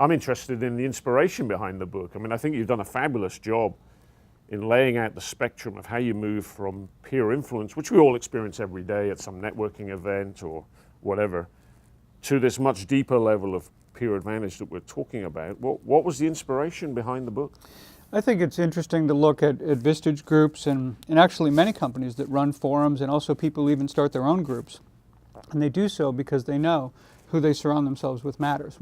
I'm interested in the inspiration behind the book. I mean, I think you've done a fabulous job in laying out the spectrum of how you move from peer influence, which we all experience every day at some networking event or whatever, to this much deeper level of peer advantage that we're talking about. What was the inspiration behind the book? I think it's interesting to look at Vistage groups and actually many companies that run forums, and also people even start their own groups. And they do so because they know who they surround themselves with matters.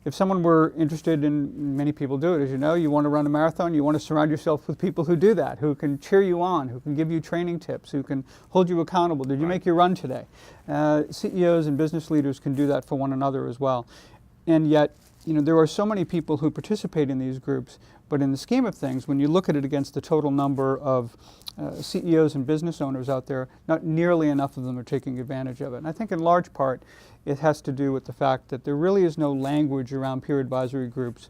If someone were interested in, many people do it, as you know, you want to run a marathon, you want to surround yourself with people who do that, who can cheer you on, who can give you training tips, who can hold you accountable. Did you make your run today? CEOs and business leaders can do that for one another as well. And yet, there are so many people who participate in these groups, but in the scheme of things, when you look at it against the total number of CEOs and business owners out there, not nearly enough of them are taking advantage of it. And I think in large part, it has to do with the fact that there really is no language around peer advisory groups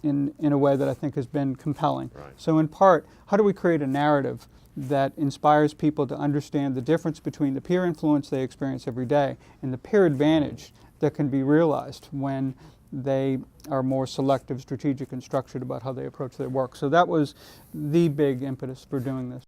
in a way that I think has been compelling. Right. So in part, how do we create a narrative that inspires people to understand the difference between the peer influence they experience every day and the peer advantage that can be realized when they are more selective, strategic, and structured about how they approach their work. So that was the big impetus for doing this.